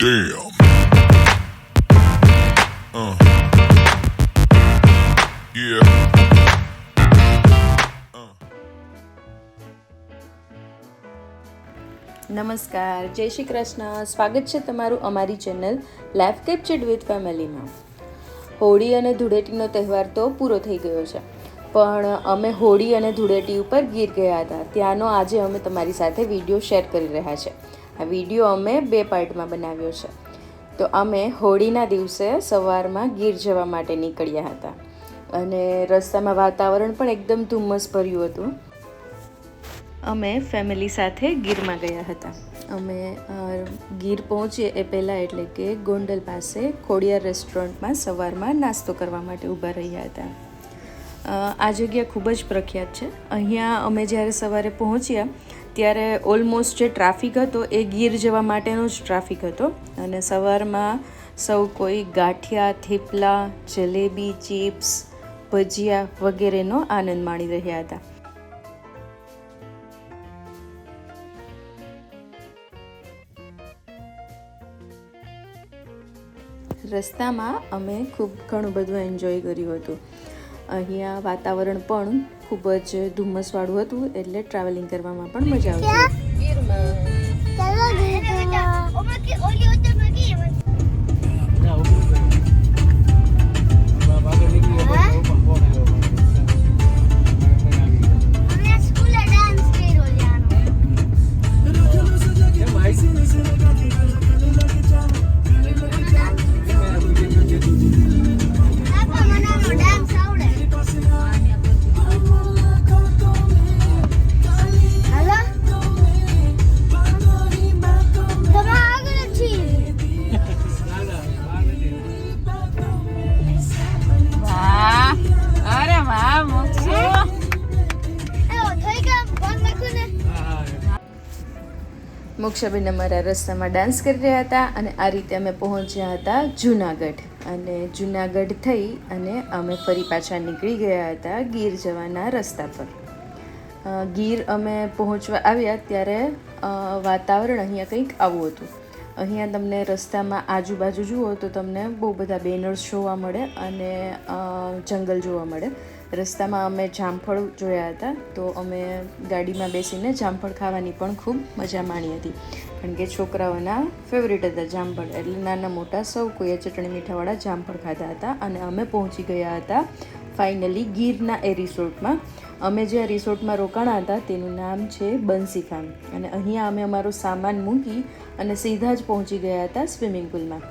Damn. Yeah. નમસ્કાર, જય શ્રી કૃષ્ણ. સ્વાગત છે તમારું અમારી ચેનલ લાઈફ કેપ્ચર્ડ વિથ ફેમિલીમાં. હોળી અને ધૂળેટીનો તહેવાર તો પૂરો થઈ ગયો છે, પણ અમે હોળી અને ધૂળેટી ઉપર ગીર ગયા હતા. ત્યાંનો આજે અમે તમારી સાથે વિડીયો શેર કરી રહ્યા છે. આ વિડીયો અમે 2 પાર્ટમાં બનાવ્યો છે. તો અમે હોળીના દિવસે સવારમાં ગીર જવા માટે નીકળ્યા હતા અને રસ્તામાં વાતાવરણ પણ એકદમ ધુમ્મસભર્યું હતું. અમે ફેમિલી સાથે ગીરમાં ગયા હતા. અમે ગીર પહોંચીએ એ પહેલાં એટલે કે ગોંડલ પાસે ખોડિયાર રેસ્ટોરન્ટમાં સવારમાં નાસ્તો કરવા માટે ઊભા રહ્યા હતા. આ જગ્યા ખૂબ જ પ્રખ્યાત છે. અહીંયા અમે જ્યારે સવારે પહોંચ્યા ત્યારે ઓલમોસ્ટ જે ટ્રાફિક હતો એ ગીર જવા માટેનો જ ટ્રાફિક હતો અને સવારમાં સૌ કોઈ ગાંઠિયા, થેપલા, જલેબી, ચિપ્સ, ભજીયા વગેરેનો આનંદ માણી રહ્યા હતા. રસ્તામાં અમે ખૂબ ઘણું બધું એન્જોય કર્યું હતું. અહીંયા વાતાવરણ પણ ખૂબ જ ધુમ્મસવાળું હતું, એટલે ટ્રાવેલિંગ કરવામાં પણ મજા આવતી. મોક્ષાબેન અમારા રસ્તામાં ડાન્સ કરી રહ્યા હતા અને આ રીતે અમે પહોંચ્યા હતા જૂનાગઢ. અને જૂનાગઢ થઈ અને અમે ફરી પાછા નીકળી ગયા હતા ગીર જવાના રસ્તા પર. ગીર અમે પહોંચવા આવ્યા ત્યારે વાતાવરણ અહીંયા કંઈક આવું હતું. અહીંયા તમને રસ્તામાં આજુબાજુ જુઓ તો તમને બહુ બધા બેનર્સ જોવા મળે અને જંગલ જોવા મળે. રસ્તામાં અમે જામફળ જોયા હતા, તો અમે ગાડીમાં બેસીને જામફળ ખાવાની પણ ખૂબ મજા માણી હતી, કારણ કે છોકરાઓના ફેવરેટ હતા જામફળ, એટલે નાના મોટા સૌ કોઈએ ચટણી મીઠાવાળા જામફળ ખાધા હતા. અને અમે પહોંચી ગયા હતા ફાઇનલી ગીરના એ રિસોર્ટમાં. અમે જે રિસોર્ટમાં રોકાણા હતા તેનું નામ છે બંસી ફાર્મ, અને અહીંયા અમે અમારો સામાન મૂકી અને સીધા જ પહોંચી ગયા હતા સ્વિમિંગ પુલમાં.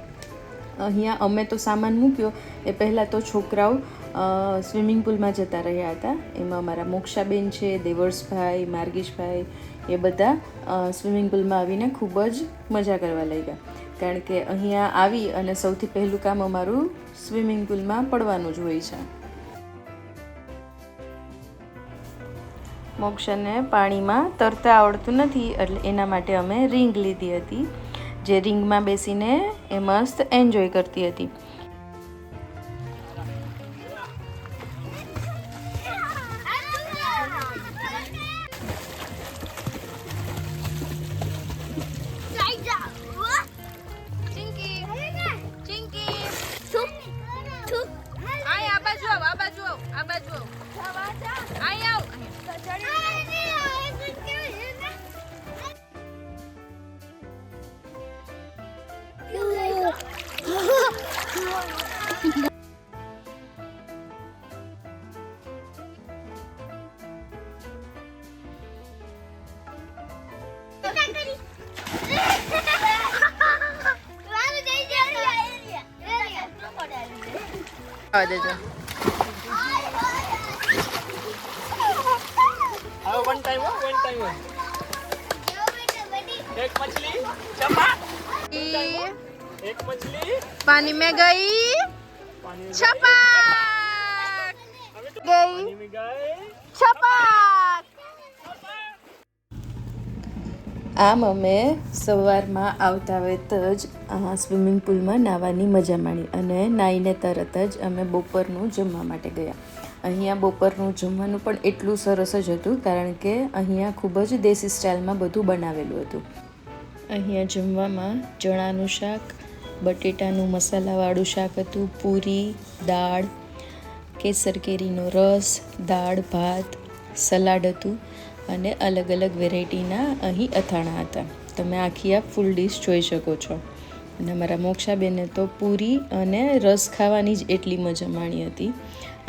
અહીંયા અમે તો સામાન મૂક્યો એ પહેલાં તો છોકરાઓ સ્વિમિંગ પુલમાં જતા રહ્યા હતા. એમાં અમારા મોક્ષાબેન છે, દેવર્ષભાઈ, માર્ગીશભાઈ, એ બધા સ્વિમિંગ પુલમાં આવીને ખૂબ જ મજા કરવા લાગ્યા, કારણ કે અહીંયા આવી અને સૌથી પહેલું કામ અમારું સ્વિમિંગ પુલમાં પડવાનું જ હોય છે. મોક્ષને પાણીમાં તરતા આવડતું નથી, એટલે એના માટે અમે રિંગ લીધી હતી, જે રિંગમાં બેસીને એ મસ્ત એન્જોય કરતી હતી. દેજો one time. एक मछली चपा, एक मछली पानी में गई, छपाक गई, छपाक. આમ અમે સવારમાં આવતા વેત જ સ્વિમિંગ પુલમાં નાહવાની મજા માણી અને નાહીને તરત જ અમે બપોરનું જમવા માટે ગયા. અહીંયા બપોરનું જમવાનું પણ એટલું સરસ જ હતું, કારણ કે અહીંયા ખૂબ જ દેશી સ્ટાઇલમાં બધું બનાવેલું હતું. અહીંયા જમવામાં ચણાનું શાક, બટેટાનું મસાલાવાળું શાક હતું, પૂરી, દાળ, કેસર કેરીનો રસ, દાળ ભાત, સલાડ હતું અને અલગ અલગ વેરાયટીના અહીં અથાણા હતા. તમે આખી આ ફૂલ ડીશ જોઈ શકો છો. અને અમારા મોક્ષાબેને તો પૂરી અને રસ ખાવાની જ એટલી મજા માણી હતી.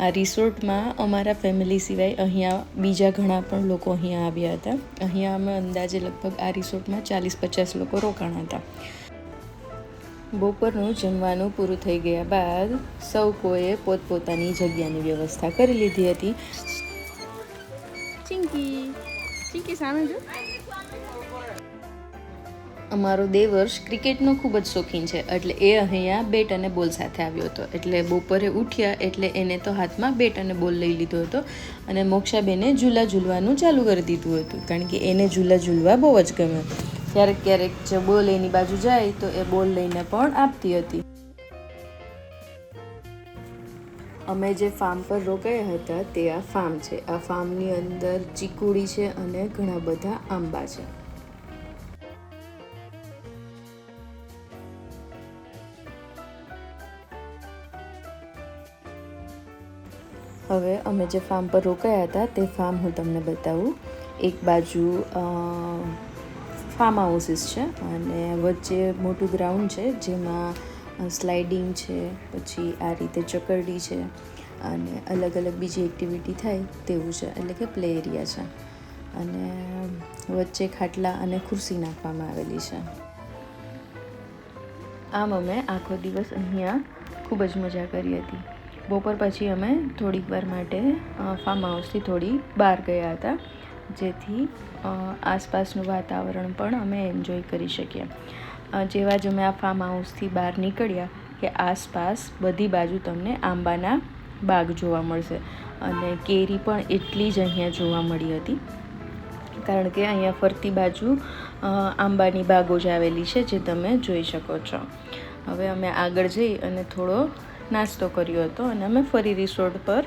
આ રિસોર્ટમાં અમારા ફેમિલી સિવાય અહીંયા બીજા ઘણા પણ લોકો અહીંયા આવ્યા હતા. અહીંયા અમે અંદાજે લગભગ આ રિસોર્ટમાં 40-50 લોકો રોકાણા હતા. બપોરનું જમવાનું પૂરું થઈ ગયા બાદ સૌ કોઈએ પોતપોતાની જગ્યાની વ્યવસ્થા કરી લીધી હતી. ચિંકી સામે જો. અમારો દેવર્ષ ક્રિકેટનો ખૂબ જ શોખીન છે, એટલે એ અહીંયા બેટ અને બોલ સાથે આવ્યો હતો. એટલે બપોરે ઉઠ્યા એટલે એને તો હાથમાં બેટ અને બોલ લઈ લીધો હતો અને મોક્ષાબેને ઝૂલા ઝૂલવાનું ચાલુ કરી દીધું હતું, કારણ કે એને ઝૂલા ઝૂલવા બહુ જ ગમે. ક્યારેક ક્યારેક જો બોલ એની બાજુ જાય તો એ બોલ લઈને પણ આપતી હતી. અમે જે ફાર્મ પર રોકાયા હતા તે આ ફાર્મ છે. આ ફાર્મની અંદર ચીકુડી છે અને ઘણા બધા આંબા છે. હવે અમે જે ફાર્મ પર રોકાયા હતા તે ફાર્મ હું તમને બતાવું. એક બાજુ ફાર્મ હાઉસીસ છે અને વચ્ચે મોટું ગ્રાઉન્ડ છે જેમાં સ્લાઇડિંગ છે, પછી આ રીતે ચકરડી છે અને અલગ અલગ બીજી એક્ટિવિટી થાય તેવું છે, એટલે કે પ્લે એરિયા છે. અને વચ્ચે ખાટલા અને ખુરશી નાખવામાં આવેલી છે. આમ અમે આખો દિવસ અહીંયા ખૂબ જ મજા કરી હતી. બપોર પછી અમે થોડીક વાર માટે ફાર્મ હાઉસથી થોડી બહાર ગયા હતા, જેથી આસપાસનું વાતાવરણ પણ અમે એન્જોય કરી શકીએ. જેવા જ અમે આ ફાર્મ હાઉસથી બહાર નીકળ્યા કે આસપાસ બધી બાજુ તમને આંબાના બાગ જોવા મળશે અને કેરી પણ એટલી જ અહીંયા જોવા મળી હતી, કારણ કે અહીંયા ફરતી બાજુ આંબાની બાગો જ આવેલી છે, જે તમે જોઈ શકો છો. હવે અમે આગળ જઈ અને થોડો નાસ્તો કર્યો હતો અને અમે ફરી રિસોર્ટ પર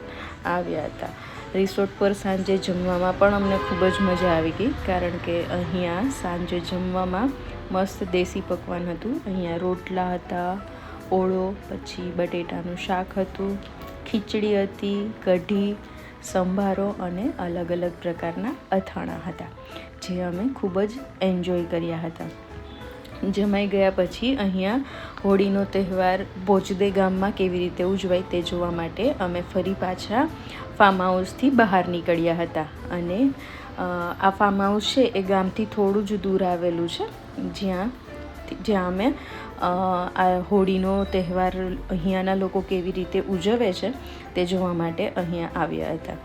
આવ્યા હતા. રિસોર્ટ પર સાંજે જમવામાં પણ અમને ખૂબ જ મજા આવી ગઈ, કારણ કે અહીંયા સાંજે જમવામાં મસ્ત દેશી પકવાન હતું. અહીંયા રોટલા હતા, ઓળો, પછી બટેટાનું શાક હતું, ખીચડી હતી, કઢી, સંભારો અને અલગ અલગ પ્રકારના અથાણા હતા, જે અમે ખૂબ જ એન્જોય કર્યા હતા. જમાઈ ગયા પછી અહીંયા હોળીનો તહેવાર ભોજદે ગામમાં કેવી રીતે ઉજવાય તે જોવા માટે અમે ફરી પાછા ફાર્મ હાઉસથી બહાર નીકળ્યા હતા. અને આ ફાર્મ હાઉસ છે એ ગામથી થોડું જ દૂર આવેલું છે, જ્યાં અમે આ હોળીનો તહેવાર અહીંયાના લોકો કેવી રીતે ઉજવે છે તે જોવા માટે અહીંયા આવ્યા હતા.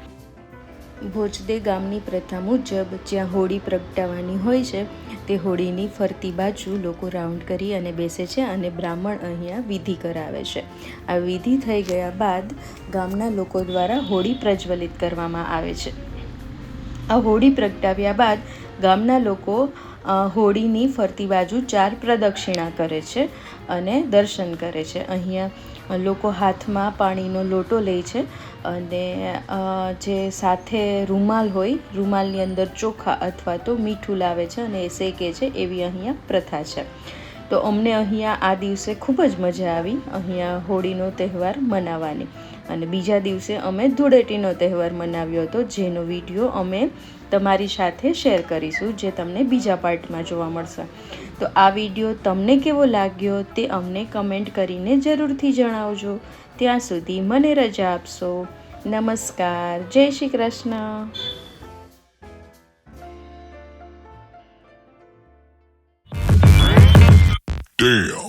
ભોજદે ગામની પ્રથા મુજબ જ્યાં હોળી પ્રગટાવવાની હોય છે તે હોળીની ફરતી બાજુ લોકો રાઉન્ડ કરી અને બેસે છે અને બ્રાહ્મણ અહીંયા વિધિ કરાવે છે. આ વિધિ થઈ ગયા બાદ ગામના લોકો દ્વારા હોળી પ્રજ્વલિત કરવામાં આવે છે. આ હોળી પ્રગટાવ્યા બાદ ગામના લોકો હોળીની ફરતી બાજુ 4 પ્રદક્ષિણા કરે છે અને દર્શન કરે છે. અહીંયા લોકો હાથમાં પાણીનો લોટો લે છે અને જે સાથે રૂમાલ હોય, રૂમાલની અંદર ચોખા અથવા તો મીઠું લાવે છે અને એ શેકે છે, એવી અહીંયા પ્રથા છે. તો અમને અહીંયા આ દિવસે ખૂબ જ મજા આવી અહીંયા હોળીનો તહેવાર મનાવવાની. અને બીજા દિવસે અમે ધૂળેટીનો તહેવાર મનાવ્યો હતો, જેનો વિડીયો અમે તમારી સાથે શેર કરીશું, જે તમને બીજા પાર્ટમાં જોવા મળશે. તો આ વિડીયો તમને કેવો લાગ્યો તે અમને કમેન્ટ કરીને જરૂરથી જણાવજો. ત્યાં સુધી મને રજા આપશો. નમસ્કાર, જય શ્રી કૃષ્ણ. Damn.